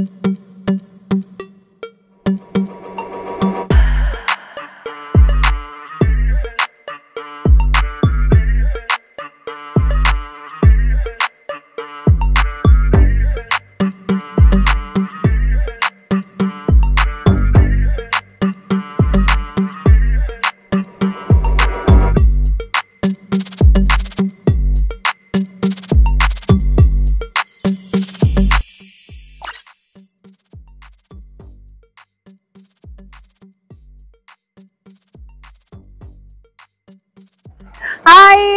Hi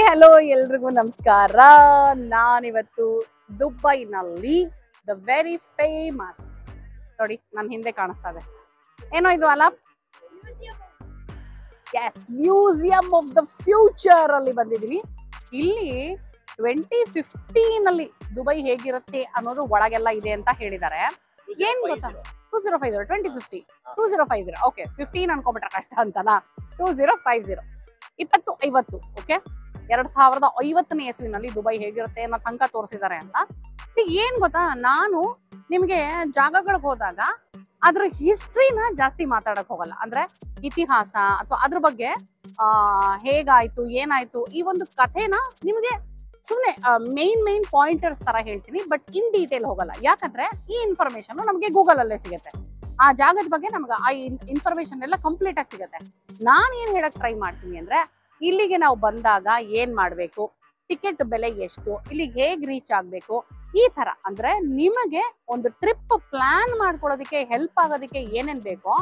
hello ಎಲ್ರಿಗೂ ನಮಸ್ಕಾರ. ನಾನಿವತ್ತು ದುಬೈನಲ್ಲಿ ದ ವೆರಿ ಫೇಮಸ್, ನೋಡಿ ನನ್ನ ಹಿಂದೆ ಕಾಣಿಸ್ತಾ ಇದೆ, ಏನೋ ಇದು ಅಲ್ಲ, yes, museum of the future ಅಲ್ಲಿ ಬಂದಿದ್ದೀನಿ. ಇಲ್ಲಿ 2015 ಅಲ್ಲಿ ದುಬೈ ಹೇಗಿರುತ್ತೆ ಅನ್ನೋದು ಒಳಗೆಲ್ಲ ಇದೆ ಅಂತ ಹೇಳಿದ್ದಾರೆ. ಏನ್ ಗೊತ್ತಾ, 2050 2050 2050 ಓಕೆ, 15 ಅನ್ಕೊಂಡ್ಬಿಟ್ರೆ ಕಷ್ಟ ಅಂತನಾ. 2050 2050 ಓಕೆ, 2050ನೇ ಇಸ್ವಿನಲ್ಲಿ ದುಬೈ ಹೇಗಿರುತ್ತೆ ಅನ್ನೋ ತನಕ ತೋರಿಸಿದ್ದಾರೆ ಅಂತ. ಏನ್ ಗೊತ್ತಾ, ನಾನು ನಿಮ್ಗೆ ಜಾಗಗಳಿಗೆ ಹೋದಾಗ ಅದ್ರ ಹಿಸ್ಟ್ರಿನ ಜಾಸ್ತಿ ಮಾತಾಡಕ್ ಹೋಗಲ್ಲ, ಅಂದ್ರೆ ಇತಿಹಾಸ ಅಥವಾ ಅದ್ರ ಬಗ್ಗೆ ಹೇಗಾಯ್ತು ಏನಾಯ್ತು ಈ ಒಂದು ಕಥೆನ ನಿಮ್ಗೆ ಸುಮ್ನೆ ಮೇನ್ ಪಾಯಿಂಟರ್ಸ್ ತರ ಹೇಳ್ತೀನಿ, ಬಟ್ ಇನ್ ಡೀಟೇಲ್ ಹೋಗಲ್ಲ. ಯಾಕಂದ್ರೆ ಈ ಇನ್ಫಾರ್ಮೇಶನ್ ನಮ್ಗೆ ಗೂಗಲ್ ಅಲ್ಲೇ ಸಿಗುತ್ತೆ. ಆ ಜಾಗದ ಬಗ್ಗೆ ನಮ್ಗೆ ಆ ಇನ್ಫಾರ್ಮೇಶನ್ ಎಲ್ಲ ಕಂಪ್ಲೀಟ್ ಆಗಿ ಸಿಗುತ್ತೆ. ನಾನ್ ಏನ್ ಹೇಳಕ್ ಟ್ರೈ ಮಾಡ್ತೀನಿ ಅಂದ್ರೆ, ಇಲ್ಲಿಗೆ ನಾವು ಬಂದಾಗ ಏನ್ ಮಾಡ್ಬೇಕು, ಟಿಕೆಟ್ ಬೆಲೆ ಎಷ್ಟು, ಇಲ್ಲಿಗೆ ಹೇಗ್ ರೀಚ್ ಆಗ್ಬೇಕು, ಈ ತರ ಅಂದ್ರೆ ನಿಮಗೆ ಒಂದು ಟ್ರಿಪ್ ಪ್ಲಾನ್ ಮಾಡ್ಕೊಳ್ಳೋದಕ್ಕೆ ಹೆಲ್ಪ್ ಆಗೋದಕ್ಕೆ ಏನೇನ್ ಬೇಕೋ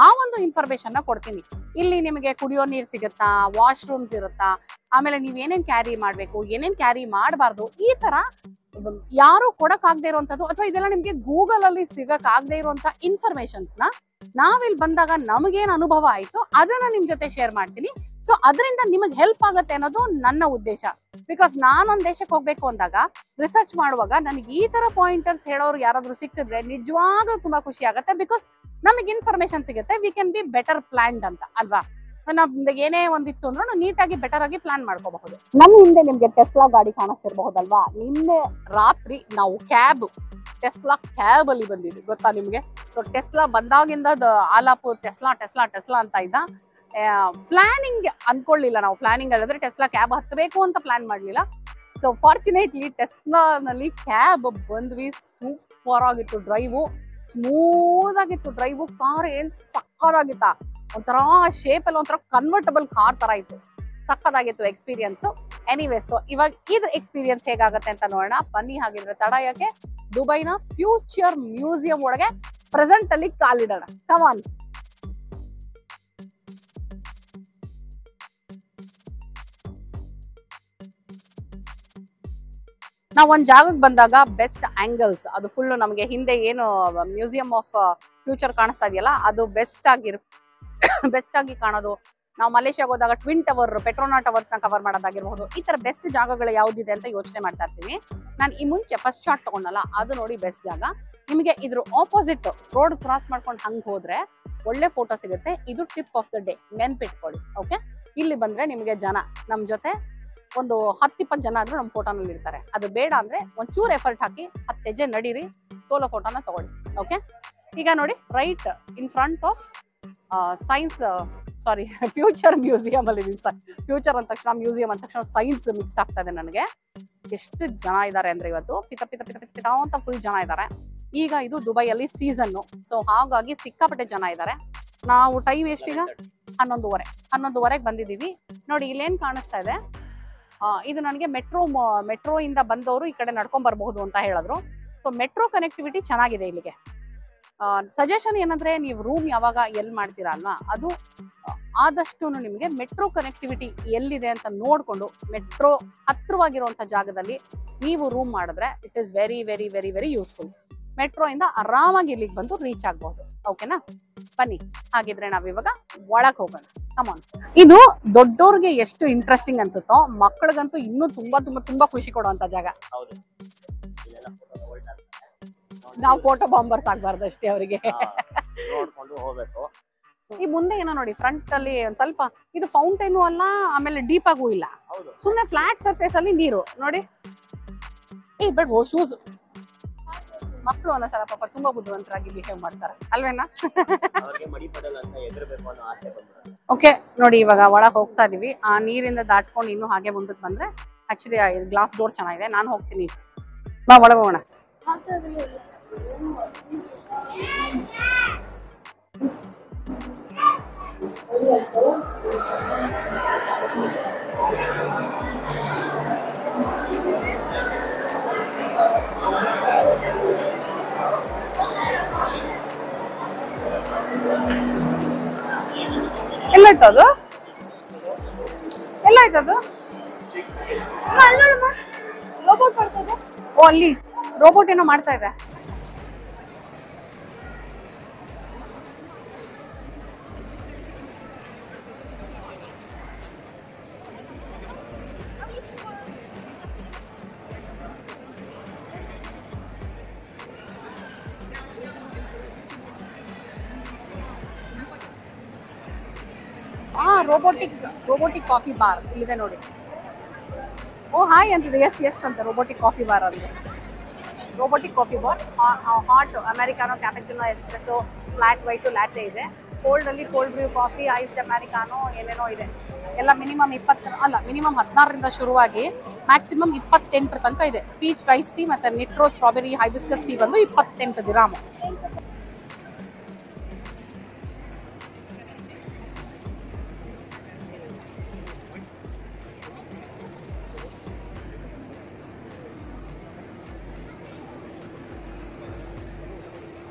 ಆ ಒಂದು ಇನ್ಫಾರ್ಮೇಶನ್ ನ ಕೊಡ್ತೀನಿ. ಇಲ್ಲಿ ನಿಮಗೆ ಕುಡಿಯೋ ನೀರ್ ಸಿಗುತ್ತಾ, ವಾಶ್ರೂಮ್ಸ್ ಇರುತ್ತಾ, ಆಮೇಲೆ ನೀವ್ ಏನೇನ್ ಕ್ಯಾರಿ ಮಾಡ್ಬೇಕು, ಏನೇನ್ ಕ್ಯಾರಿ ಮಾಡಬಾರ್ದು, ಈ ತರ ಯಾರು ಕೊಡಕ್ ಆಗದೆ ಇರುವಂತದ್ದು ಅಥವಾ ಇದೆಲ್ಲ ನಿಮ್ಗೆ ಗೂಗಲ್ ಅಲ್ಲಿ ಸಿಗಕ್ ಆಗದೆ ಇರುವಂತ ಇನ್ಫಾರ್ಮೇಶನ್ಸ್ ನ ನಾವಿಲ್ಲಿ ಬಂದಾಗ ನಮಗೇನ್ ಅನುಭವ ಆಯ್ತು ಅದನ್ನ ನಿಮ್ ಜೊತೆ ಶೇರ್ ಮಾಡ್ತೀನಿ. ಸೊ ಅದರಿಂದ ನಿಮಗೆ ಹೆಲ್ಪ್ ಆಗತ್ತೆ ಅನ್ನೋದು ನನ್ನ ಉದ್ದೇಶ. ಬಿಕಾಸ್ ನಾನೊಂದ್ ದೇಶಕ್ಕೆ ಹೋಗ್ಬೇಕು ಅಂದಾಗ ರಿಸರ್ಚ್ ಮಾಡುವಾಗ ನನಗೆ ಈ ತರ ಪಾಯಿಂಟರ್ಸ್ ಹೇಳೋರು ಯಾರಾದ್ರೂ ಸಿಕ್ಕಿದ್ರೆ ನಿಜವಾಗ್ಲೂ ತುಂಬಾ ಖುಷಿ ಆಗತ್ತೆ. ಬಿಕಾಸ್ ನಮಗೆ ಇನ್ಫಾರ್ಮೇಶನ್ ಸಿಗುತ್ತೆ, we can be better planned ಅಂತ ಅಲ್ವಾ. ನಮ್ದು ಏನೇ ಒಂದಿತ್ತು ಅಂದ್ರೂ ನಾವು ನೀಟಾಗಿ ಬೆಟರ್ ಆಗಿ ಪ್ಲಾನ್ ಮಾಡ್ಕೋಬಹುದು. ನನ್ನ ಹಿಂದೆ ನಿಮ್ಗೆ ಟೆಸ್ಲಾ ಗಾಡಿ ಕಾಣಿಸ್ತಿರ್ಬಹುದಲ್ವಾ. ನಿನ್ನೆ ರಾತ್ರಿ ನಾವು ಟೆಸ್ಲಾ ಕ್ಯಾಬ್ ಅಲ್ಲಿ ಬಂದಿದ್ವಿ, ಗೊತ್ತಾ ನಿಮ್ಗೆ. ಸೊ ಟೆಸ್ಲಾ ಬಂದಾಗಿಂದ ಆಲಾಪು ಟೆಸ್ಲಾ ಟೆಸ್ಲಾ ಟೆಸ್ಲಾ ಅಂತ ಇದ್ದ. ಪ್ಲಾನಿಂಗ್ ಅನ್ಕೊಳ್ಳಿಲ್ಲ ನಾವು, ಪ್ಲಾನಿಂಗ್ ಹೇಳಿದ್ರೆ ಟೆಸ್ಲಾ ಕ್ಯಾಬ್ ಹತ್ತಬೇಕು ಅಂತ ಪ್ಲಾನ್ ಮಾಡ್ಲಿಲ್ಲ. ಸೊ ಫಾರ್ಚುನೇಟ್ಲಿ ಟೆಸ್ಲಾನಲ್ಲಿ ಕ್ಯಾಬ್ ಬಂದ್ವಿ. ಸೂಪರ್ ಆಗಿತ್ತು ಡ್ರೈವು, ಸ್ಮೂತ್ ಆಗಿತ್ತು ಡ್ರೈವು. ಕಾರ್ ಏನ್ ಸಕ್ಕದಾಗಿತ್ತ, ಒಂಥರ ಶೇಪ್ ಎಲ್ಲ ಒಂಥರ ಕನ್ವರ್ಟಬಲ್ ಕಾರ್ ತರ ಇತ್ತು, ಸಕ್ಕದಾಗಿತ್ತು ಎಕ್ಸ್ಪೀರಿಯನ್ಸ್. ಎನಿವೇ, ಸೊ ಇವಾಗ ಇದ್ರ ಎಕ್ಸ್ಪೀರಿಯನ್ಸ್ ಹೇಗಾಗತ್ತೆ ಅಂತ ನೋಡೋಣ ಬನ್ನಿ. ಹಾಗಿದ್ರೆ ತಡ ಯಾಕೆ, ದುಬೈನ ಫ್ಯೂಚರ್ ಮ್ಯೂಸಿಯಂ ಒಳಗೆ ಪ್ರೆಸೆಂಟ್ ಅಲ್ಲಿ ಕಾಲಿಡೋಣ. Come on. ನಾವು ಒಂದ್ ಜಾಗಕ್ಕೆ ಬಂದಾಗ ಬೆಸ್ಟ್ ಆಂಗಲ್ಸ್, ಅದು ಫುಲ್ ನಮಗೆ ಹಿಂದೆ ಏನು ಮ್ಯೂಸಿಯಂ ಆಫ್ ಫ್ಯೂಚರ್ ಕಾಣಿಸ್ತಾ ಇದೆಯಲ್ಲ ಅದು ಬೆಸ್ಟ್ ಆಗಿ ಕಾಣೋದು. ನಾವು ಮಲೇಷ್ಯಾಗ ಹೋದಾಗ ಟ್ವಿನ್ ಟವರ್, ಪೆಟ್ರೋನಾ ಟವರ್ಸ್ ನ ಕವರ್ ಮಾಡೋದಾಗಿರ್ಬಹುದು. ಈ ತರ ಬೆಸ್ಟ್ ಜಾಗಗಳು ಯಾವ್ದಿದೆ ಅಂತ ಯೋಚನೆ ಮಾಡ್ತಾ ಇರ್ತೀನಿ. ನಾನು ಈ ಮುಂಚೆ ಫಸ್ಟ್ ಶಾಟ್ ತಗೊಂಡಲ್ಲ, ಅದು ನೋಡಿ ಬೆಸ್ಟ್ ಜಾಗ. ನಿಮಗೆ ಇದ್ರ ಆಪೋಸಿಟ್ ರೋಡ್ ಕ್ರಾಸ್ ಮಾಡ್ಕೊಂಡು ಹಂಗ್ ಹೋದ್ರೆ ಒಳ್ಳೆ ಫೋಟೋ ಸಿಗುತ್ತೆ. ಇದು ಟಿಪ್ ಆಫ್ ದ ಡೇ, ನೆನ್ಪಿಟ್ಕೊಳ್ಳಿ. ಓಕೆ, ಇಲ್ಲಿ ಬಂದ್ರೆ ನಿಮಗೆ ಜನ ನಮ್ ಜೊತೆ ಒಂದು 10-20 ಜನ ಆದ್ರೂ ನಮ್ಮ ಫೋಟೋನಲ್ಲಿ ಇರ್ತಾರೆ. ಅದು ಬೇಡ ಅಂದ್ರೆ ಒಂಚೂರು ಎಫರ್ಟ್ ಹಾಕಿ 10 ಹೆಜ್ಜೆ ನಡೀರಿ, ಸೋಲೋ ಫೋಟೋನ ತಗೊಳ್ಳಿ. ಓಕೆ, ಈಗ ನೋಡಿ right in front of future museum ಅಲ್ಲಿ. ಫ್ಯೂಚರ್ ಅಂದ ತಕ್ಷಣ ಮ್ಯೂಸಿಯಂ ಅಂದ ತಕ್ಷಣ ಸೈನ್ಸ್ ಮಿಕ್ಸ್ ಆಗ್ತಾ ಇದೆ ನನಗೆ. ಎಷ್ಟು ಜನ ಇದ್ದಾರೆ ಅಂದ್ರೆ ಇವತ್ತು ಪಿತ ಪಿತ ಪಿತ ಪಿತ ಅಂತ ಫುಲ್ ಜನ ಇದ್ದಾರೆ. ಈಗ ಇದು ದುಬೈಯಲ್ಲಿ ಸೀಸನ್ನು, ಸೊ ಹಾಗಾಗಿ ಸಿಕ್ಕಾಪಟ್ಟೆ ಜನ ಇದ್ದಾರೆ. ನಾವು ಟೈಮ್ ಎಷ್ಟೀಗ 11:30 ಬಂದಿದ್ದೀವಿ. ನೋಡಿ ಇಲ್ಲೇನ್ ಕಾಣಿಸ್ತಾ ಇದೆ, ಇದು ನನಗೆ ಮೆಟ್ರೋ ಇಂದ ಬಂದವರು ಈ ಕಡೆ ನಡ್ಕೊಂಡ್ ಬರಬಹುದು ಅಂತ ಹೇಳಿದ್ರು. ಸೊ ಮೆಟ್ರೋ ಕನೆಕ್ಟಿವಿಟಿ ಚೆನ್ನಾಗಿದೆ ಇಲ್ಲಿಗೆ. ಸಜೆಷನ್ ಏನಂದ್ರೆ, ನೀವು ರೂಮ್ ಯಾವಾಗ ಎಲ್ಲಿ ಮಾಡ್ತೀರಾ ಅಲ್ವಾ, ಅದು ಆದಷ್ಟು ನಿಮಗೆ ಮೆಟ್ರೋ ಕನೆಕ್ಟಿವಿಟಿ ಎಲ್ಲಿದೆ ಅಂತ ನೋಡ್ಕೊಂಡು ಮೆಟ್ರೋ ಹತ್ರವಾಗಿರುವಂತ ಜಾಗದಲ್ಲಿ ನೀವು ರೂಮ್ ಮಾಡಿದ್ರೆ it is very very very very useful. Metro ಇಂದ ಆರಾಮಾಗಿ ಇಲ್ಲಿಗೆ ಬಂದು ರೀಚ್ ಆಗ್ಬಹುದು. ಓಕೆನಾ, ಬನ್ನಿ. ಹಾಗಿದ್ರೆ ನಾವಿವಾಗ ಒಳಗ್ ಹೋಗೋಣ. ಕಮಾನ್. ಇದು ದೊಡ್ಡೋರ್ಗೆ ಎಷ್ಟು ಇಂಟ್ರೆಸ್ಟಿಂಗ್ ಅನ್ಸುತ್ತೋ ಮಕ್ಕಳಿಗಂತೂ ಇನ್ನೂ ತುಂಬಾ ತುಂಬಾ ತುಂಬಾ ಖುಷಿ ಕೊಡುವಂತ ಜಾಗ. ನಾವು ಫೋಟೋ ಬಾಂಬರ್ಸ್ ಆಗ್ಬಾರ್ದು ಅಷ್ಟೇ ಅವರಿಗೆ. ಈ ಮುಂದೆ ಏನೋ ನೋಡಿ ಫ್ರಂಟ್ ಅಲ್ಲಿ ಒಂದ್ ಸ್ವಲ್ಪ ಇದು ಫೌಂಟೇನು ಅಲ್ಲ, ಆಮೇಲೆ ಡೀಪ್ ಆಗೂ ಇಲ್ಲ, ಸುಮ್ನೆ ಫ್ಲಾಟ್ ಸರ್ಫೇಸ್ ಅಲ್ಲಿ ನೀರು ನೋಡಿ. ಬಟ್ ಶೂಸ್ ಮಕ್ಕಳು ಒಂದೊಂದ್ಸಲ ಪಾಪ ತುಂಬಾ ಬುದ್ಧಿವಂತರಾಗಿ ಬಿಹೇವ್ ಮಾಡ್ತಾರೆ ಅಲ್ವೇನಾ? ಓಕೆ ನೋಡಿ, ಇವಾಗ ಒಳಗೆ ಹೋಗ್ತಾ ಇದೀವಿ. ಆ ನೀರಿಂದ ದಾಟ್ಕೊಂಡು ಇನ್ನು ಹಾಗೆ ಮುಂದಕ್ಕೆ ಬಂದ್ರೆ ಆಕ್ಚುಲಿ ಗ್ಲಾಸ್ ಡೋರ್ ಚೆನ್ನಾಗಿದೆ. ನಾನು ಹೋಗ್ತೀನಿ, ಬಾ ಒಳಗೆ ಹೋಗೋಣ. ಎಲ್ಲಾಯ್ತು ಅದು? ಎಲ್ಲಾಯ್ತು ಅದು? ರೋಬೋಟ್ ಮಾಡ್ತಾ ಇದೆ. ಓ, ಅಲ್ಲಿ ರೋಬೋಟ್ ಏನೋ ಮಾಡ್ತಾ ಇದೆ. ರೋಬೋಟಿಕ್ ಕಾಫಿ ಬಾರ್ ಇಲ್ಲಿದೆ ನೋಡಿ. ಓ ಹಾಯ್ ಅಂತಿದೆ. ಎಸ್ ಅಂತ ರೋಬೋಟಿಕ್ ಕಾಫಿ ಬಾರ್ ಅಂದ್ರೆ robotic coffee bar. Hot Americano, cappuccino, espresso, flat white, latte ಇದೆ. ಕೋಲ್ಡ್ ಅಲ್ಲಿ cold brew coffee, iced Americano ಏನೇನೋ ಇದೆ. ಎಲ್ಲ ಮಿನಿಮಮ್ 16ರಿಂದ ಶುರುವಾಗಿ ಮ್ಯಾಕ್ಸಿಮಮ್ 28 ತನಕ ಇದೆ. ಪೀಚ್ ರೈಸ್ ಟೀ ಮತ್ತೆ ನಿಟ್ರೋ ಸ್ಟ್ರಾಬೆರಿ ಹೈಬಿಸ್ಕಸ್ ಟೀ ಬಂದು 28 ದಿರಾಮ್.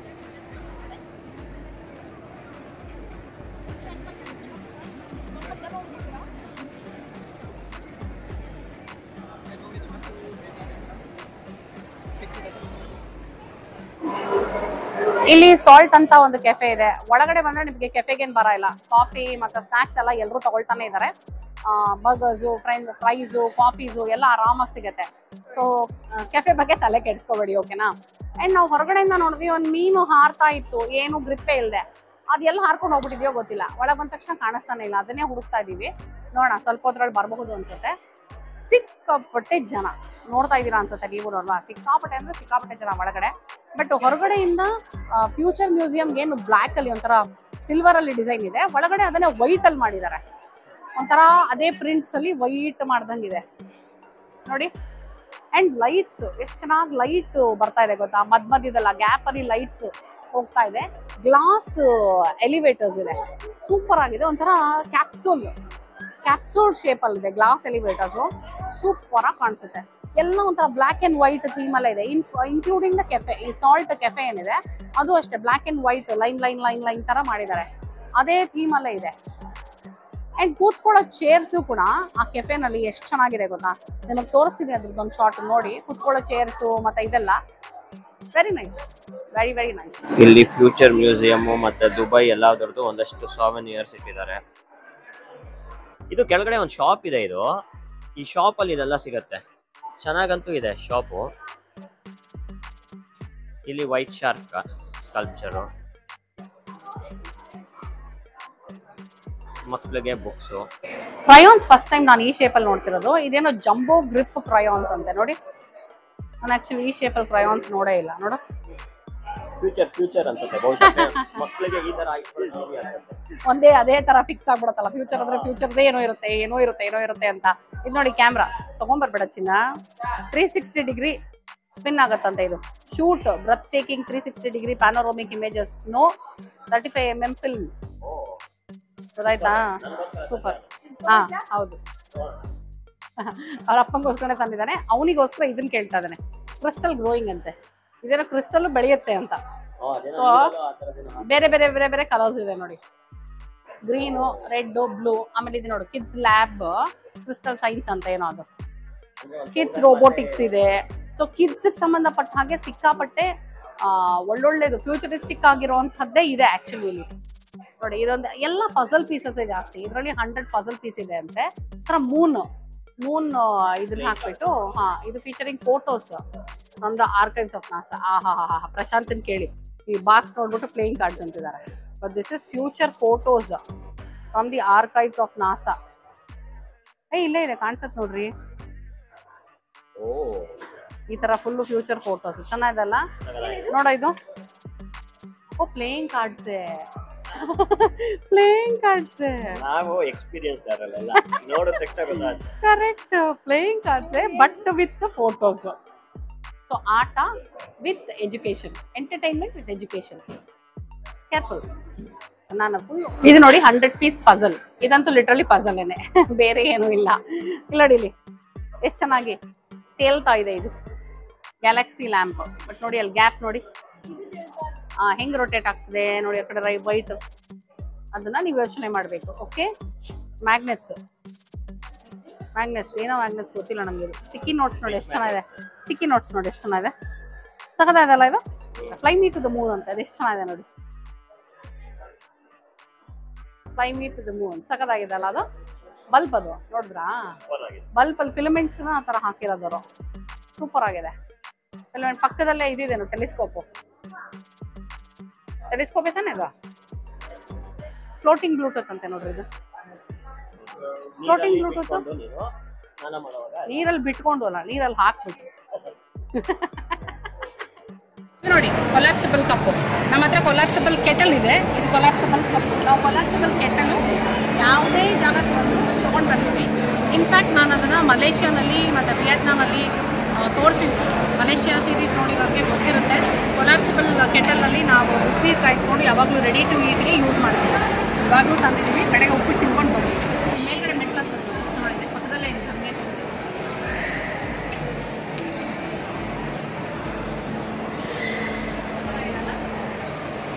ಇಲ್ಲಿ ಸಾಲ್ಟ್ ಅಂತ ಒಂದು ಕೆಫೆ ಇದೆ. ಒಳಗಡೆ ಬಂದ್ರೆ ನಿಮಗೆ ಕೆಫೆಗೆ ಏನ್ ಬರ ಇಲ್ಲ. ಕಾಫಿ ಮತ್ತೆ ಸ್ನಾಕ್ಸ್ ಎಲ್ಲ ಎಲ್ಲರೂ ತಗೊಳ್ತಾನೆ ಇದ್ದಾರೆ. ಬರ್ಗರ್ಸು, ಫ್ರೈಸು, ಕಾಫೀಸು ಎಲ್ಲ ಆರಾಮಾಗಿ ಸಿಗುತ್ತೆ. ಸೊ ಕೆಫೆ ಬಗ್ಗೆ ತಲೆ ಕೆಡಿಸ್ಕೋಬೇಡಿ, ಓಕೆನಾ? ಅಂಡ್ ನಾವು ಹೊರಗಡೆಯಿಂದ ನೋಡಿದ್ವಿ, ಒಂದು ಮೀನು ಹಾರ್ತಾ ಇತ್ತು, ಏನು ಗ್ರಿಪ್ಪೇ ಇಲ್ಲದೆ. ಅದೆಲ್ಲ ಹಾರ್ಕೊಂಡು ಹೋಗ್ಬಿಟ್ಟಿದ್ಯೋ ಗೊತ್ತಿಲ್ಲ. ಒಳಗೆ ಬಂದ ತಕ್ಷಣ ಕಾಣಿಸ್ತಾನೆ ಇಲ್ಲ. ಅದನ್ನೇ ಹುಡುಕ್ತಾ ಇದೀವಿ. ನೋಡೋಣ, ಸ್ವಲ್ಪ ಹೊತ್ತರಲ್ಲಿ ಬರಬಹುದು ಅನ್ಸುತ್ತೆ. ಸಿಕ್ಕಾಪಟ್ಟೆ ಜನ ನೋಡ್ತಾ ಇದ್ದೀರಾ ಅನ್ಸುತ್ತೆ ನೀವು ನೋಡ್ವಾ. ಸಿಕ್ಕಾಪಟ್ಟೆ ಅಂದ್ರೆ ಸಿಕ್ಕಾಪಟ್ಟೆ ಜನ ಒಳಗಡೆ. ಬಟ್ ಹೊರಗಡೆಯಿಂದ ಫ್ಯೂಚರ್ ಮ್ಯೂಸಿಯಂ ಏನು ಬ್ಲ್ಯಾಕ್ ಅಲ್ಲಿ ಒಂಥರ ಸಿಲ್ವರ್ ಅಲ್ಲಿ ಡಿಸೈನ್ ಇದೆ, ಒಳಗಡೆ ಅದನ್ನೇ ವೈಟ್ ಅಲ್ಲಿ ಮಾಡಿದ್ದಾರೆ. ಒಂಥರ ಅದೇ ಪ್ರಿಂಟ್ಸ್ ಅಲ್ಲಿ ವೈಟ್ ಮಾಡ್ದಂಗಿದೆ ನೋಡಿ. ಅಂಡ್ ಲೈಟ್ಸ್ ಎಷ್ಟು ಚೆನ್ನಾಗಿ ಲೈಟ್ ಬರ್ತಾ ಇದೆ ಗೊತ್ತಾ, ಮಧ್ಯದಲ್ಲ ಗ್ಯಾಪ್ ಅಲ್ಲಿ ಲೈಟ್ಸ್ ಹೋಗ್ತಾ ಇದೆ. ಗ್ಲಾಸ್ ಎಲಿವೇಟರ್ಸ್ ಇದೆ, ಸೂಪರ್ ಆಗಿದೆ. ಒಂಥರ ಕ್ಯಾಪ್ಸೂಲ್ ಶೇಪ್ ಅಲ್ಲಿ ಇದೆ ಗ್ಲಾಸ್ ಎಲಿವೇಟರ್ಸ್, ಸೂಪರ್ ಆಗಿ ಕಾಣಿಸುತ್ತೆ. ಎಲ್ಲ ಒಂಥರ ಬ್ಲ್ಯಾಕ್ ಅಂಡ್ ವೈಟ್ ಥೀಮ್ ಅಲ್ಲೇ ಇದೆ, ಇನ್ಕ್ಲೂಡಿಂಗ್ ದ ಕೆಫೆ. ಈ ಸಾಲ್ಟ್ ಕೆಫೆ ಏನಿದೆ ಅದು ಅಷ್ಟೇ ಬ್ಲ್ಯಾಕ್ ಅಂಡ್ ವೈಟ್ ಲೈನ್ ತರ ಮಾಡಿದ್ದಾರೆ. ಅದೇ ಥೀಮ್ ಅಲ್ಲೇ ಇದೆ. ಅಂಡ್ ಕೂತ್ಕೊಳ್ಳೋ ಚೇರ್ಸ್ ಕೂಡ ಆ ಕೆಫೆನಲ್ಲಿ ಎಷ್ಟು ಚೆನ್ನಾಗಿದೆ ಗೊತ್ತಾ. ನಿಮಗೆ ತೋರಿಸ್ತೀನಿ ಅದ್ರದ್ದೊಂದು ಶಾರ್ಟ್ ನೋಡಿ. ಕೂತ್ಕೊಳ್ಳೋ ಚೇರ್ಸ್ ಮತ್ತೆ ಇದೆಲ್ಲ ವೆರಿ ನೈಸ್, ವೆರಿ ನೈಸ್. ಇಲ್ಲಿ ಫ್ಯೂಚರ್ ಮ್ಯೂಸಿಯಂ ಮತ್ತೆ ದುಬೈ ಎಲ್ಲದರದ್ದು ಒಂದಷ್ಟು ಸಾವೆನಿಯರ್ಸ್ ಇಟ್ಟಿದ್ದಾರೆ. ಇದು ಕೆಳಗಡೆ ಒಂದು ಶಾಪ್ ಇದೆ. ಈ ಶಾಪ್ ಅಲ್ಲಿ ಇದೆಲ್ಲ ಸಿಗತ್ತೆ. ಚೆನ್ನಾಗಂತೂ ಇದೆ ಶಾಪು. ಇಲ್ಲಿ ವೈಟ್ ಶಾರ್ಕ್ ಸ್ಕಲ್ಪ್ಚರು, ಮಕ್ಕಳಿಗೆ ಬುಕ್ಸು. ಕ್ರಯಾನ್ಸ್ ಫಸ್ಟ್ ಟೈಮ್ ನಾನು ಈ ಶೇಪಲ್ಲಿ ನೋಡ್ತಿರೋದು. ಇದೇನೋ ಜಂಬೋ ಗ್ರಿಪ್ ಕ್ರಯಾನ್ಸ್ ಅಂತೆ ನೋಡಿ. ನಾನು ಆಕ್ಚುಲಿ ಈ ಶೇಪಲ್ಲಿ ಕ್ರಯಾನ್ಸ್ ನೋಡೇ ಇಲ್ಲ ನೋಡು. ಫ್ಯೂಚರ್ ಅನ್ಸುತ್ತೆ ಮಕ್ಕಳಿಗೆ ಈ ತರ ಅನ್ಸುತ್ತೆ. ಒಂದೇ ಅದೇ ತರ ಫಿಕ್ಸ್ ಆಗ್ಬಿಡತ್ತಲ್ಲ. ಫ್ಯೂಚರ್ ಅಂದ್ರೆ ಫ್ಯೂಚರ್ದೇ ಏನೋ ಇರುತ್ತೆ ಅಂತ. ಇದು ನೋಡಿ, ಕ್ಯಾಮ್ರಾ ತಗೊಂಡ್ಬರ್ಬೇಡ ಚಿನ್ನ. 360 ಡಿಗ್ರಿ ಸ್ಪಿನ್ ಆಗತ್ತಂತೆ ಇದು. Shoot breathtaking 360 degree panoramic images, no 35mm film. ಗೊತ್ತಾಯ್ತಾ? ಸೂಪರ್. ಹಾ ಹೌದು, ಅವ್ರ ಅಪ್ಪಂಗೋಸ್ಕರ ತಂದಿದ್ದಾನೆ. ಅವನಿಗೋಸ್ಕರ ಇದನ್ನ ಕೇಳ್ತಾ ಇದ್ದಾನೆ. ಕ್ರಿಸ್ಟಲ್ ಗ್ರೋಯಿಂಗ್ ಅಂತೆ. ಇದೇನೋ ಕ್ರಿಸ್ಟಲ್ ಬೆಳೆಯುತ್ತೆ ಅಂತ. ಸೊ ಬೇರೆ ಕಲರ್ಸ್ ಇದೆ ನೋಡಿ. Green, red, blue. ಆಮೇಲೆ ಇದು ನೋಡು, ಕಿಡ್ಸ್ ಲ್ಯಾಬ್ ಕ್ರಿಸ್ಟಲ್ ಸೈನ್ಸ್ ಅಂತ ಏನೋ ಅದು. ಕಿಡ್ಸ್ ರೋಬೋಟಿಕ್ಸ್ ಇದೆ. ಸೊ ಕಿಡ್ಸ್ ಸಂಬಂಧಪಟ್ಟ ಹಾಗೆ ಸಿಕ್ಕಾಪಟ್ಟೆ ಒಳ್ಳೊಳ್ಳೆದು ಫ್ಯೂಚರಿಸ್ಟಿಕ್ ಆಗಿರುವಂತದ್ದೇ ಇದೆ ಆಕ್ಚುಲಿ ಇಲ್ಲಿ ನೋಡಿ. ಇದೊಂದು ಎಲ್ಲ ಪಜಲ್ ಪೀಸಸ್ ಜಾಸ್ತಿ. ಇದರಲ್ಲಿ 100 ಪಜಲ್ ಪೀಸ್ ಇದೆ ಅಂತೆ. ಮೂನ್ ಇದನ್ನ ಹಾಕ್ಬಿಟ್ಟು ಇದು featuring photos from the archives of NASA. ಪ್ರಶಾಂತನ್ ಕೇಳಿ ಈ ಬಾಕ್ಸ್ ನೋಡ್ಬಿಟ್ಟು ಪ್ಲೇಯಿಂಗ್ ಕಾರ್ಡ್ಸ್ ಅಂತಿದ್ದಾರೆ. But this is future photos from the archives of NASA. ಇಲ್ಲೇ ಇದೆ ಕಾಣಿಸತ್ ನೋಡ್ರಿ. ಈ ತರ ಫುಲ್ ಫ್ಯೂಚರ್ ಫೋಟೋಸ್ ಚೆನ್ನಾಗಿದಲ್ಲ ನೋಡ ಇದು. ಓ ಪ್ಲೇಯಿಂಗ್ ಕಾರ್ಡ್ಸ್ ಪ್ಲೇಯಿಂಗ್ ಕಾರ್ಡ್ಸ್ ನಾವು ಎಕ್ಸ್ಪೀರಿಯನ್ಸ್ ಯಾರಲ್ಲ ನೋಡಿದ ತಕ್ಷಣ ಗೊತ್ತಾಗುತ್ತೆ. Correct playing cards but with photos. So ಆಟ with education, entertainment with education. Careful. ನಾನು ಫುಲ್ ಇದು ನೋಡಿ 100 ಪೀಸ್ ಪಜಲ್. ಇದಂತೂ ಲಿಟ್ರಲಿ ಪಜಲ್ಲೇನೆ, ಬೇರೆ ಏನೂ ಇಲ್ಲ. ಇಲ್ಲ ನೋಡಿ ಇಲ್ಲಿ ಎಷ್ಟು ಚೆನ್ನಾಗಿ ತೇಲ್ತಾ ಇದೆ ಇದು ಗ್ಯಾಲಕ್ಸಿ ಲ್ಯಾಂಪ್. ಬಟ್ ನೋಡಿ ಅಲ್ಲಿ ಗ್ಯಾಪ್ ನೋಡಿ ಹೆಂಗ್ ರೊಟೇಟ್ ಆಗ್ತದೆ ನೋಡಿ. ಆ ಕಡೆ ವೈಟ್ ಅದನ್ನ ನೀವು ಯೋಚನೆ ಮಾಡಬೇಕು. ಓಕೆ ಮ್ಯಾಗ್ನೆಟ್ಸ್ ಏನೋ ಮ್ಯಾಗ್ನೆಟ್ಸ್ ಗೊತ್ತಿಲ್ಲ ನಮ್ಗೆ. ಸ್ಟಿಕ್ಕಿ ನೋಟ್ಸ್ ನೋಡಿ ಎಷ್ಟು ಚೆನ್ನಾಗಿದೆ. ಸ್ಟಿಕ್ಕಿ ನೋಟ್ಸ್ ನೋಡಿ ಎಷ್ಟು ಚೆನ್ನಾಗಿದೆ. ಸಖತ್ತಾಗಿದೆಲ್ಲ ಇದು. Fly me to the moon ಅಂತ ಇದು ಎಷ್ಟು ಚೆನ್ನಾಗಿದೆ ನೋಡಿ. Fly me to the moon ಸಖತ್ತಾಗಿದೆ ಅಲ್ಲ ಅದು. ಬಲ್ಬ್ ಅದು ನೋಡಿದ್ರಾ, ಬಲ್ಬ್ ಅಲ್ಲಿ ಫಿಲಮೆಂಟ್ಸ್ ಆ ತರ ಹಾಕಿರೋದವರು. ಸೂಪರ್ ಆಗಿದೆ. ಫಿಲಮೆಂಟ್ ಪಕ್ಕದಲ್ಲೇ ಇದೇನು ಟೆಲಿಸ್ಕೋಪ್ ತಾನೆ ಇದು. ಫ್ಲೋಟಿಂಗ್ ಬ್ಲೂಟೂತ್ ಅಂತೆ ನೋಡ್ರಿ ಇದು. ಫ್ಲೋಟಿಂಗ್ ಬ್ಲೂಟೂತ್ ನೀರಲ್ಲಿ ಬಿಟ್ಕೊಂಡು ಅಲ್ಲ, ನೀರಲ್ಲಿ ಹಾಕ್ಬಿಟ್ಟು. ನೋಡಿ ಕೊಲಾಪ್ಸಿಬಲ್ ಕಪ್. ನಮ್ಮ ಹತ್ರ ಕೊಲಾಪ್ಸಿಬಲ್ ಕೆಟಲ್ ಇದೆ. ಇದು ಕೊಲಾಪ್ಸಿಬಲ್ ಕಪ್. ನಾವು ಕೊಲಾಪ್ಸಿಬಲ್ ಕೆಟಲ್ ಯಾವುದೇ ಜಾಗಕ್ಕೆ ಬಂದು ತೊಗೊಂಡು ಬರ್ತೀವಿ. ಇನ್ಫ್ಯಾಕ್ಟ್ ನಾನು ಅದನ್ನು ಮಲೇಷ್ಯಾನಲ್ಲಿ ಮತ್ತು ವಿಯೆಟ್ನಾಮಲ್ಲಿ ತೋರಿಸಿದ್ವಿ. ಮಲೇಷ್ಯಾ ಸೀರೀಸ್ ನೋಡಿರೋರಿಗೆ ಗೊತ್ತಿರುತ್ತೆ. ಕೊಲಾಪ್ಸಿಬಲ್ ಕೆಟಲಲ್ಲಿ ನಾವು ಬಿಸಿನೀರು ಕಾಯಿಸ್ಕೊಂಡು ಯಾವಾಗಲೂ ರೆಡಿ ಟು ಈಟ್ಗೆ ಯೂಸ್ ಮಾಡ್ತೀವಿ. ಇವಾಗಲೂ ತಂದಿದ್ದೀವಿ. ಕಡೆಗೆ ಉಪ್ಪಿಟ್ಟು ತಿನ್ಕೊಂಡು ಬರ್ತೀವಿ. ಮೇಲ್ಗಡೆ ಮೆಟ್ಲು ಅಂತ ಚೆನ್ನಾಗಿದೆ, ಪಕ್ಕದಲ್ಲೇ ಇದೆ ನಮಗೆ.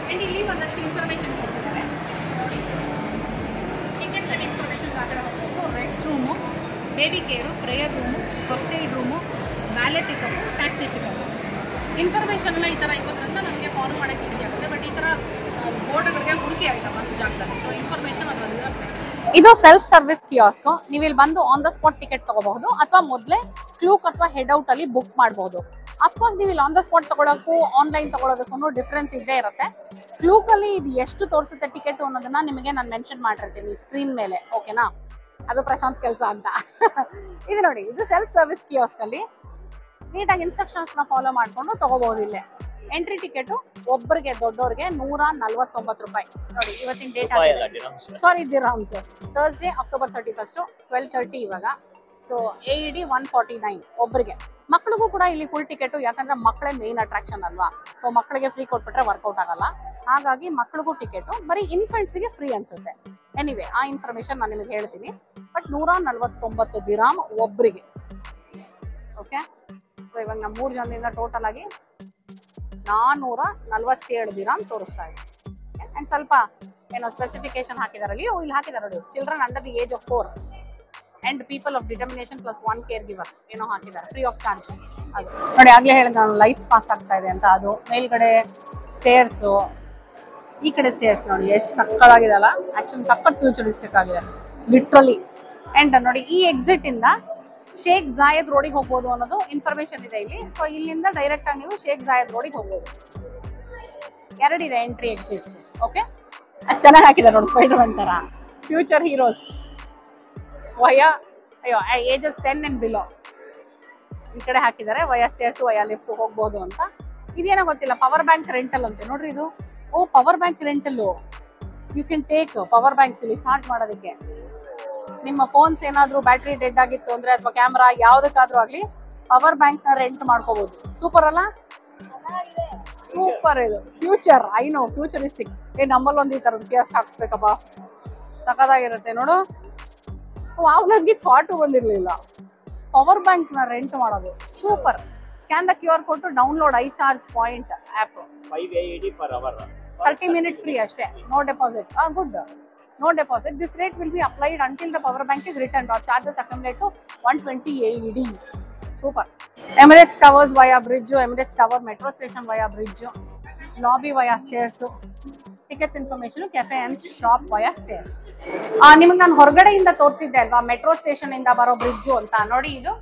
ಆ್ಯಂಡ್ ಇಲ್ಲಿ ಒಂದಷ್ಟು ಇನ್ಫಾರ್ಮೇಷನ್ ಕೊಡ್ತಿದ್ದಾರೆ ನೋಡಿ. ಟಿಕೆಟ್ಸ್ ಆ್ಯಂಡ್ ಇನ್ಫಾರ್ಮೇಷನ್ ಆ ಕಡೆ ಹೋಗಬೇಕು. Rest room, baby care, prayer room, first aid room, valet pickup, taxi pickup. Information ಎಲ್ಲ ಈ ಥರ ಇರೋದ್ರಿಂದ ನಮಗೆ ಫಾಲೋ ಮಾಡೋಕ್ಕೆ ಈಸಿ ಆಗುತ್ತೆ. ಬಟ್ ಈ ಥರ ಬೋರ್ಡ್ಗಳಿಗೆ ಹುಡುಕಿ ಆಯ್ತಾ ಒಂದು ಜಾಗದಲ್ಲಿ. ಸೊ ಇನ್ಫಾರ್ಮೇಷನ್ ಅದರಲ್ಲಿ ಇರುತ್ತೆ. ಇದು ಸೆಲ್ಫ್ ಸರ್ವಿಸ್ ಕಿಯಾಸ್ಕ್. ನೀವು ಇಲ್ಲಿ ಬಂದು ಆನ್ ದ ಸ್ಪಾಟ್ ಟಿಕೆಟ್ ತಗೋಬಹುದು ಅಥವಾ ಮೊದಲೇ ಕ್ಲೂಕ್ ಅಥವಾ ಹೆಡ್ ಔಟ್ ಅಲ್ಲಿ ಬುಕ್ ಮಾಡಬಹುದು. ಅಫ್ಕೋರ್ಸ್ ನೀವು ಇಲ್ಲಿ ಆನ್ ದ ಸ್ಪಾಟ್ ತಗೊಳ್ಳೋಕ್ಕೂ ಆನ್ಲೈನ್ ತಗೊಳ್ಳೋದಕ್ಕೂ ಡಿಫ್ರೆನ್ಸ್ ಇದ್ದೇ ಇರುತ್ತೆ. ಕ್ಲೂಕ್ ಅಲ್ಲಿ ಇದು ಎಷ್ಟು ತೋರಿಸುತ್ತೆ ಟಿಕೆಟ್ ಅನ್ನೋದನ್ನ ನಿಮಗೆ ನಾನು ಮೆನ್ಷನ್ ಮಾಡಿರ್ತೀನಿ ಸ್ಕ್ರೀನ್ ಮೇಲೆ. ಓಕೆನಾ, ಅದು ಪ್ರಶಾಂತ್ ಕೆಲಸ ಅಂತ. ಇದು ನೋಡಿ, ಇದು ಸೆಲ್ಫ್ ಸರ್ವಿಸ್ ಕಿಯಾಸ್ಕ್ ಅಲ್ಲಿ ನೀಟಾಗಿ ಇನ್ಸ್ಟ್ರಕ್ಷನ್ಸ್ ನ ಫಾಲೋ ಮಾಡ್ಕೊಂಡು ತಗೋಬಹುದು. ಇಲ್ಲೇ ಎಂಟ್ರಿ ಟಿಕೆಟ್ ಒಬ್ಬರಿಗೆ ದೊಡ್ಡವ್ರಿಗೆ 149 ರೂಪಾಯಿ. ನೋಡಿ ಇವತ್ತಿನ ಡೇಟ್ ಆಗಿದೆ, ಸಾರಿ ದಿರ್ಹಮ್ಸ್. ಥರ್ಸ್ಡೇ ಅಕ್ಟೋಬರ್ 31 12:30 ಇವಾಗ. ಸೊ AED 149 ಒಬ್ಬರಿಗೆ. ಮಕ್ಕಳಿಗೂ ಕೂಡ ಇಲ್ಲಿ ಫುಲ್ ಟಿಕೆಟ್, ಯಾಕಂದ್ರೆ ಮಕ್ಕಳೇ ಮೇನ್ ಅಟ್ರಾಕ್ಷನ್ ಅಲ್ವಾ. ಸೊ ಮಕ್ಕಳಿಗೆ ಫ್ರೀ ಕೊಟ್ಬಿಟ್ರೆ ವರ್ಕೌಟ್ ಆಗಲ್ಲ. ಹಾಗಾಗಿ ಮಕ್ಕಳಿಗೂ ಟಿಕೆಟ್, ಬರೀ ಇನ್ಫೆಂಟ್ಸ್ಗೆ ಫ್ರೀ ಅನ್ಸುತ್ತೆ. ಎನಿವೆ ಆ ಇನ್ಫಾರ್ಮೇಶನ್ ನಾನು ನಿಮಗೆ ಹೇಳ್ತೀನಿ. ಬಟ್ 149 ದಿರಾಮ್ ಒಬ್ಬರಿಗೆ. ಓಕೆ, ಸೊ ಇವಾಗ ನಮ್ಮ 3 ಜನದಿಂದ ಟೋಟಲ್ ಆಗಿ 447 ದಿರಾಮ್ ತೋರಿಸ್ತಾ ಇದೆ. ಅಂಡ್ ಸ್ವಲ್ಪ ಏನೋ ಸ್ಪೆಸಿಫಿಕೇಶನ್ ಹಾಕಿದಾರಲ್ಲಿ ಇಲ್ಲಿ ಹಾಕಿದಾರೆ ನೋಡಿ. Children under the age of 4 and people of determination plus 1 care ಗಿವರ್ ಏನೋ ಹಾಕಿದ್ದಾರೆ, ಫ್ರೀ ಆಫ್ ಚಾರ್ಜ್. ಅದು ನೋಡಿ ಆಗ್ಲೇ ಹೇಳಿದ ನಾನು ಲೈಟ್ಸ್ ಪಾಸ್ ಆಗ್ತಾ ಇದೆ ಅಂತ. ಅದು ಮೇಲ್ಗಡೆ ಸ್ಟೇರ್ಸು, ಈ ಕಡೆ ಸ್ಟೇರ್ಸ್ ನೋಡಿ ಎಷ್ಟು ಸಕ್ಕತ್ತಾಗಿದೆ ಅಲ್ಲ. ಆಕ್ಚುಲಿ ಸಖತ್ ಫ್ಯೂಚರಿಸ್ಟಿಕ್ ಆಗಿದೆ ಲಿಟ್ರಲಿ. ಅಂಡ್ ನೋಡಿ ಈ ಎಕ್ಸಿಟ್ ಇಂದ ಶೇಖ್ ಜಾಯದ್ ರೋಡಿಗೆ ಹೋಗ್ಬೋದು ಅನ್ನೋದು ಇನ್ಫಾರ್ಮೇಶನ್ ಇದೆ ಇಲ್ಲಿ. ಸೊ ಇಲ್ಲಿಂದ ಡೈರೆಕ್ಟ್ ಆಗಿ ನೀವು ಶೇಖ್ ಜಾಯದ್ ರೋಡಿಗೆ ಹೋಗ್ಬೋದು. ಎರಡಿದೆ ಎಂಟ್ರಿ ಎಕ್ಸಿಟ್ಸ್. ಓಕೆ, ಅದು ಚೆನ್ನಾಗಿ ಹಾಕಿದ್ದಾರೆ ನೋಡಿ, ಸ್ಪೈಡರ್ ಮ್ಯಾನ್ ತರ. Future heroes via ages 10 and below ಈ ಕಡೆ ಹಾಕಿದ್ದಾರೆ. ವಯಾ ಸ್ಟೇರ್ಸ್, ವಯಾ ಲಿಫ್ಟ್ ಹೋಗ್ಬೋದು ಅಂತ. ಇದೇನೋ ಗೊತ್ತಿಲ್ಲ. ಪವರ್ ಬ್ಯಾಂಕ್ ರೆಂಟಲ್ ಅಂತೆ ನೋಡ್ರಿ ಇದು. ಓ power bank rental, you can take power banks ಇಲ್ಲಿ ಚಾರ್ಜ್ ಮಾಡೋದಕ್ಕೆ. ನಿಮ್ಮ ಫೋನ್ಸ್ ಏನಾದ್ರು ಬ್ಯಾಟ್ರಿ ಡೆಡ್ ಆಗಿತ್ತು ಅಂದ್ರೆ ಅಥವಾ ಕ್ಯಾಮ್ರಾ ಯಾವ್ದಕ್ಕಾದ್ರೂ ಆಗ್ಲಿ ಪವರ್ ಬ್ಯಾಂಕ್ ನ ರೆಂಟ್ ಮಾಡ್ಕೋಬಹುದು. ಸೂಪರ್ ಅಲ್ಲ, ಸೂಪರ್. ಇದು ಫ್ಯೂಚರ್, ಐ ನೋ ಫ್ಯೂಚರಿಸ್ಟಿಕ್. ನಮ್ಮಲ್ಲಿ ಒಂದು ಈ ತರದ ಕಿಯಾಸ್ಕ್ ಹಾಕ್ಸ್ಬೇಕಪ್ಪ, ಸಖತ್ತಾಗಿರುತ್ತೆ ನೋಡು. ವಾವ್, ನನಗೆ ಥಾಟು ಬಂದಿರಲಿಲ್ಲ ಪವರ್ ಬ್ಯಾಂಕ್ ನ ರೆಂಟ್ ಮಾಡೋದು. Super. Scan the QR code to download I charge point app. 5 AED per hour. 30 minutes free ಅಷ್ಟೇ. No deposit. Good. No deposit. This rate will be applied until the power bank is returned or charges accumulate to 120 AED. Super. Emirates Towers via bridge, Emirates Tower metro station via bridge, lobby via stairs, tickets information, cafe and shop via stairs. ನಿಮಗೆ ನಾನು ಹೊರಗಡೆಯಿಂದ ತೋರಿಸಿದ್ದೆ ಅಲ್ವಾ metro station ಇಂದ ಬರೋ bridge ಅಂತ. ನೋಡಿ ಇದು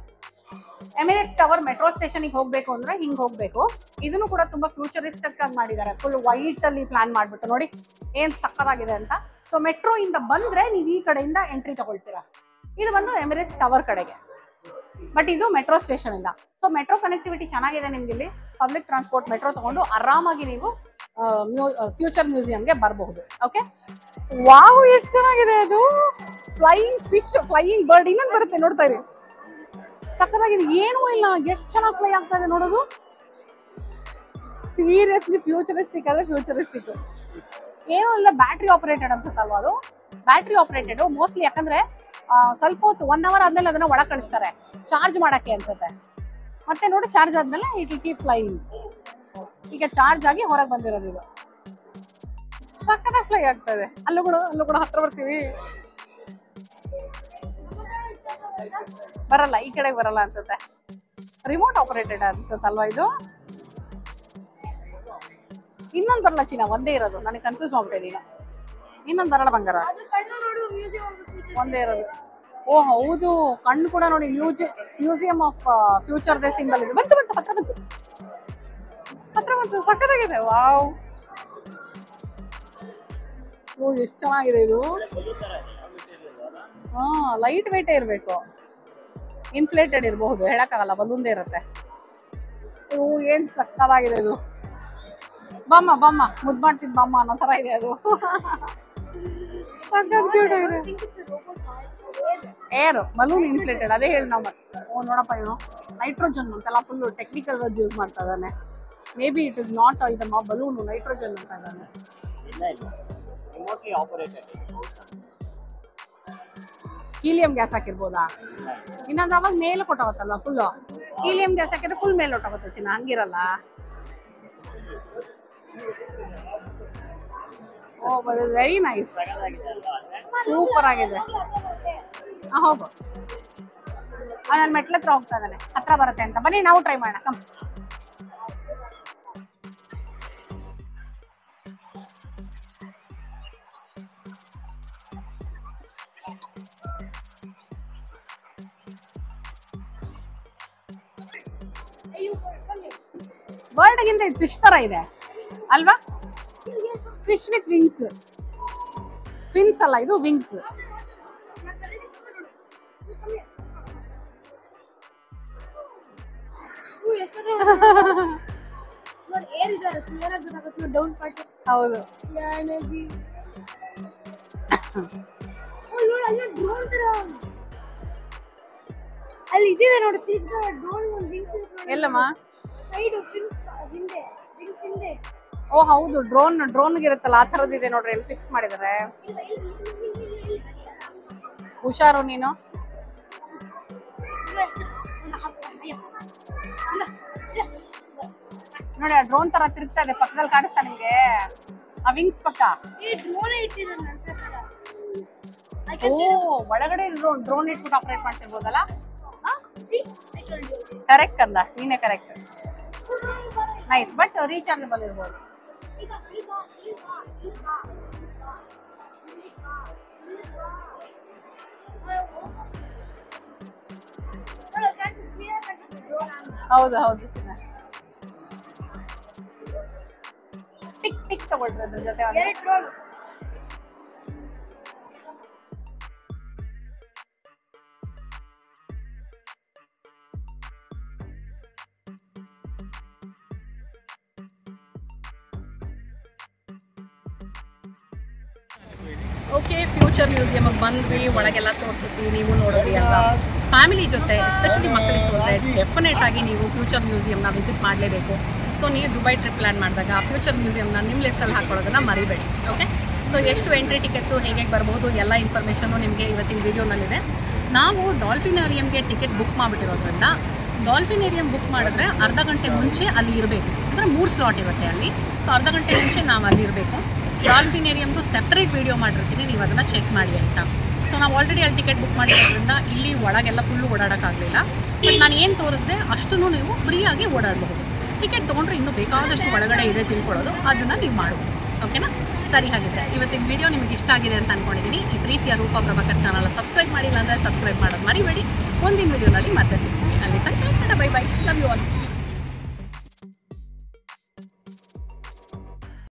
Emirates tower metro ಸ್ಟೇಷನ್ಗೆ ಹೋಗ್ಬೇಕು ಅಂದ್ರೆ ಹಿಂಗ್ ಹೋಗ್ಬೇಕು. ಇದನ್ನು ಕೂಡ ತುಂಬಾ ಫ್ಯೂಚರಿಸ್ಟಿಕ್ ಆಗಿ ಮಾಡಿದ್ದಾರೆ. ಫುಲ್ ವೈಟ್ ಅಲ್ಲಿ ಪ್ಲಾನ್ ಮಾಡ್ಬಿಟ್ಟು ನೋಡಿ ಏನ್ ಸಕ್ಕತ್ತಾಗಿದೆ ಅಂತ. ಸೊ ಮೆಟ್ರೋ ಇಂದ ಬಂದ್ರೆ ನೀವು ಈ ಕಡೆಯಿಂದ ಎಂಟ್ರಿ ತಗೊಳ್ತೀರಾ. ಇದು ಬಂದು ಎಮಿರೇಟ್ಸ್ ಟವರ್ ಕಡೆಗೆ. ಬಟ್ ಇದು ಮೆಟ್ರೋ ಸ್ಟೇಷನ್ ಇಂದ. ಸೊ ಮೆಟ್ರೋ ಕನೆಕ್ಟಿವಿಟಿ ಚೆನ್ನಾಗಿದೆ ನಿಮ್ಗೆ. ಇಲ್ಲಿ ಪಬ್ಲಿಕ್ ಟ್ರಾನ್ಸ್ಪೋರ್ಟ್ ಮೆಟ್ರೋ ತಗೊಂಡು ಆರಾಮಾಗಿ ನೀವು ಫ್ಯೂಚರ್ ಮ್ಯೂಸಿಯಂಗೆ ಬರಬಹುದು. ಓಕೆ, ವಾವ್ ಎಷ್ಟು ಚೆನ್ನಾಗಿದೆ ಅದು. ಫ್ಲೈಯಿಂಗ್ ಫಿಶ್, ಫ್ಲೈಯಿಂಗ್ ಬರ್ಡ್, ಇನ್ನೊಂದು ಬರುತ್ತೆ ನೋಡ್ತಾ ಇರಿ. ಸಕ್ಕತ್ತಾಗಿದೆ, ಏನೂ ಇಲ್ಲ, ಎಷ್ಟು ಚೆನ್ನಾಗಿ ಫ್ಲೈ ಆಗ್ತಾ ಇದೆ ನೋಡೋದು. ಸೀರಿಯಸ್ಲಿ ಫ್ಯೂಚರಿಸ್ಟಿಕ್ ಅಂದ್ರೆ ಫ್ಯೂಚರಿಸ್ಟಿಕ್. ಏನೂ ಇಲ್ಲ, ಬ್ಯಾಟ್ರಿ ಆಪರೇಟೆಡ್ ಅನ್ಸುತ್ತಲ್ವಾ ಅದು. ಬ್ಯಾಟ್ರಿ ಆಪರೇಟೆಡ್ ಮೋಸ್ಟ್ಲಿ, ಯಾಕಂದ್ರೆ ಸ್ವಲ್ಪ ಹೊತ್ತು 1 hour ಆದ್ಮೇಲೆ ಅದನ್ನ ಒಳಗೆ ಕಳಿಸ್ತಾರೆ ಚಾರ್ಜ್ ಮಾಡಕ್ಕೆ ಅನ್ಸುತ್ತೆ. ಮತ್ತೆ ನೋಡಿ ಚಾರ್ಜ್ ಆದ್ಮೇಲೆ ಇಟ್ ವಿಲ್ ಕೀಪ್ ಫ್ಲೈಯಿಂಗ್. ಈಗ ಚಾರ್ಜ್ ಆಗಿ ಹೊರಗೆ ಬಂದಿರೋದು ಇದು. ಸಕ್ಕತ್ತಾಗಿ ಫ್ಲೈ ಆಗ್ತದೆ. ಅಲ್ಲೂ ಕೂಡ ಹತ್ರ ಬರ್ತೀವಿ. ಬರಲ್ಲ, ಈ ಕಡೆಗೆ ಬರಲ್ಲ ಅನ್ಸುತ್ತೆ. ರಿಮೋಟ್ ಆಪರೇಟೆಡ್ ಅನ್ಸುತ್ತಲ್ವಾ ಇದು. ಇನ್ನೊಂದು ಬರಲ್ಲ ಚಿನ್ನ, ಒಂದೇ ಇರೋದು. ನನಗೆ ಕನ್ಫ್ಯೂಸ್ ಮಾಡ್ಬಿಟ್ಟಿದ್ದೀನಿ. ಇನ್ನೊಂದು ಬರಲ್ಲ ಬಂಗಾರ, ಒಂದೇ ಇರೋದು. ಓ ಹೌದು, ಕಣ್ಣು ಕೂಡ ನೋಡಿ, museum of future they symbol ಇದೆ. ಬಂತು ಹತ್ರ ಬಂತು, ಸಕ್ಕತ್ತಾಗಿದೆ. ವಾವ್, ಓ ಎಷ್ಟು ಚೆನ್ನಾಗಿದೆ ಇದು. ಹಾ, ಲೈಟ್ ವೇಟೇ ಇರಬೇಕು, ಇನ್ಫ್ಲೇಟೆಡ್ ಇರಬಹುದು, ಹೇಳಕ್ಕಾಗಲ್ಲ, ಬಲೂನ್ದೇ ಇರುತ್ತೆ. ಓ ಏನ್ ಸಕ್ಕತ್ತಾಗಿದೆ ಇದು. ಬಾಮ್ಮ ಮುದ್ದು ಮಾಡ್ತಿದ್ ಬಾಮ್ಮ ಅನ್ನೋ ತರ ಇದೆ ಅದು. ಏರ್ ಬಲೂನ್ ಇನ್ಫ್ಲೇಟೆಡ್, ಅದೇ ಹೇಳಿ ನಾವು. ಓ ನೋಡಪ್ಪ, ಏನು ನೈಟ್ರೋಜನ್ ಅಂತೆಲ್ಲ ಫುಲ್ ಟೆಕ್ನಿಕಲ್ ವರ್ಡ್ ಯೂಸ್ ಮಾಡ್ತಾ ಇದ್ದಾನೆ. Maybe it is not ಇದಮ್ಮ ಬಲೂನು, ನೈಟ್ರೋಜನ್ ಅಂತ ಇದ್ದಾನೆ. ಹೀಲಿಯಂ ಗ್ಯಾಸ್ ಹಾಕಿರ್ಬೋದಾ? ಇನ್ನೊಂದು ಅವಾಗ ಮೇಲೆ ಕೊಟ್ಟೋಗುತ್ತಲ್ವಾ ಫುಲ್ಲು. ಹೀಲಿಯಂ ಗ್ಯಾಸ್ ಹಾಕಿದ್ರೆ ಫುಲ್ ಮೇಲೆ ಹೊಟ್ಟೋಗುತ್ತೆ ಚಿನ್ನ, ಹಂಗಿರಲ್ಲ. ಓ ವೆರಿ ನೈಸ್, ಸೂಪರ್ ಆಗಿದೆ. ಹೋಗು, ನಾನು ಮೆಟ್ಲ ಹತ್ರ ಹೋಗ್ತಾ ಇದ್ದಾನೆ, ಹತ್ರ ಬರುತ್ತೆ ಅಂತ. ಬನ್ನಿ ನಾವು ಟ್ರೈ ಮಾಡೋಣ. ಕಮ್. ಬರ್ಡ್ಗಿಂತ ಇದು ಫಿಶ್ ತರ ಇದೆ ಅಲ್ವಾ? Fish with wings. ಫಿನ್ಸ್ ಅಲ್ಲ, ಇದು ವಿಂಗ್ಸ್. ಹೌದು, ಅಲ್ಲಿ ಇದೆ ನೋಡಿ. ಎಲ್ಲಮ್ಮ? ಓ ಹೌದು, ಡ್ರೋನ್ಗೆ ಇರುತ್ತಲ್ಲ, ಆ ಥರದ್ದು ನೋಡ್ರಿ, ಎಲ್ಲಿ ಫಿಕ್ಸ್ ಮಾಡಿದಾರೆ. ಹುಷಾರು ನೀನು. ನೋಡಿ ಆ ಡ್ರೋನ್ ತರ ತಿರುಗ್ತಾ ಇದೆ, ಪಕ್ಕದಲ್ಲಿ ಕಾಣಿಸ್ತಾ ನಿಮ್ಗೆ ಆ ವಿಂಗ್ಸ್ ಪಕ್ಕ. ಓ ಒಳಗಡೆ ಡ್ರೋನ್ ಇಟ್ಬಿಟ್ಟು ಆಪರೇಟ್ ಮಾಡ್ತಿರ್ಬೋದಲ್ಲ. ಕರೆಕ್ಟ್ ಅಲ್ಲ, ನೀನೇ ಕರೆಕ್ಟ್. ನೈಸ್, ಬಟ್ ರೀಚಾರ್ಜಬಲ್ ಇರ್ಬೋದು. ಹೌದು ಚಿನ್ನ. ಪಿಕ್ ತಗೊಳ್ರಿ ಅದ್ರ ಜೊತೆ. ಓಕೆ, ಫ್ಯೂಚರ್ ಮ್ಯೂಸಿಯಮ್ಗೆ ಬಂದ್ವಿ, ಒಳಗೆಲ್ಲ ತೋರಿಸಿದ್ವಿ, ನೀವು ನೋಡೋದಿ ಅಂತ. ಫ್ಯಾಮಿಲಿ ಜೊತೆ ಎಸ್ಪೆಷಲಿ ಮಕ್ಕಳಿಗೆ ಹೋದರೆ ಡೆಫಿನೆಟ್ ಆಗಿ ನೀವು ಫ್ಯೂಚರ್ ಮ್ಯೂಸಿಯಮ್ನ ವಿಸಿಟ್ ಮಾಡಲೇಬೇಕು. ಸೊ ನೀವು ದುಬೈ ಟ್ರಿಪ್ ಪ್ಲಾನ್ ಮಾಡಿದಾಗ ಫ್ಯೂಚರ್ ಮ್ಯೂಸಿಯಮ್ನ ನಿಮ್ಮ ಲಿಸ್ಟಲ್ಲಿ ಹಾಕೊಳ್ಳೋದನ್ನು ಮರಿಬೇಡಿ. ಓಕೆ, ಸೊ ಎಷ್ಟು ಎಂಟ್ರಿ ಟಿಕೆಟ್ಸು, ಹೇಗೆ ಬರ್ಬೋದು, ಎಲ್ಲ ಇನ್ಫಾರ್ಮೇಷನ್ನು ನಿಮಗೆ ಇವತ್ತಿನ ವಿಡಿಯೋನಲ್ಲಿದೆ. ನಾವು ಡಾಲ್ಫಿನೇರಿಯಮ್ಗೆ ಟಿಕೆಟ್ ಬುಕ್ ಮಾಡಿಬಿಟ್ಟಿರೋದ್ರಿಂದ ಡಾಲ್ಫಿನೇರಿಯಂ ಬುಕ್ ಮಾಡಿದ್ರೆ ಅರ್ಧ ಗಂಟೆ ಮುಂಚೆ ಅಲ್ಲಿ ಇರಬೇಕು. ಅಂದರೆ 3 ಸ್ಲಾಟ್ ಇರುತ್ತೆ ಅಲ್ಲಿ. ಸೊ ಅರ್ಧ ಗಂಟೆ ಮುಂಚೆ ನಾವು ಅಲ್ಲಿ ಇರಬೇಕು. ಡಾಲ್ಫಿನೇರಿಯಮ್ದು ಸೆಪ್ರೇಟ್ ವಿಡಿಯೋ ಮಾಡಿರ್ತೀನಿ, ನೀವು ಅದನ್ನು ಚೆಕ್ ಮಾಡಿ ಆಯಿತಾ. ಸೊ ನಾವು ಆಲ್ರೆಡಿ ಅಲ್ಲಿ ಟಿಕೆಟ್ ಬುಕ್ ಮಾಡಿರೋದ್ರಿಂದ ಇಲ್ಲಿ ಒಳಗೆಲ್ಲ ಫುಲ್ಲು ಓಡಾಡೋಕ್ಕಾಗಲಿಲ್ಲ. ಬಟ್ ನಾನು ಏನು ತೋರಿಸಿದೆ ಅಷ್ಟೂ ನೀವು ಫ್ರೀಯಾಗಿ ಓಡಾಡಬಹುದು. ಟಿಕೆಟ್ ತೊಗೊಂಡ್ರೆ ಇನ್ನೂ ಬೇಕಾದಷ್ಟು ಒಳಗಡೆ ಇದೆ ತಿಳ್ಕೊಳ್ಳೋದು, ಅದನ್ನು ನೀವು ಮಾಡ್ಬೋದು. ಓಕೆನಾ? ಸರಿ, ಹಾಗಿದ್ರೆ ಇವತ್ತಿನ ವಿಡಿಯೋ ನಿಮಗೆ ಇಷ್ಟ ಆಗಿದೆ ಅಂತ ಅಂದ್ಕೊಂಡಿದ್ದೀನಿ. ಈ ಪ್ರೀತಿಯ ರೂಪಾ ಪ್ರಭಾಕರ್ ಚಾನಲ್ ಸಬ್ಸ್ಕ್ರೈಬ್ ಮಾಡಿಲ್ಲ ಅಂದರೆ ಸಬ್ಸ್ಕ್ರೈಬ್ ಮಾಡೋದು ಮರಿಬೇಡಿ. ಮುಂದಿನ ವಿಡಿಯೋನಲ್ಲಿ ಮತ್ತೆ ಸಿಗ್ತೀನಿ. ಅಲ್ಲಿ ತನಕ bye bye, love you all.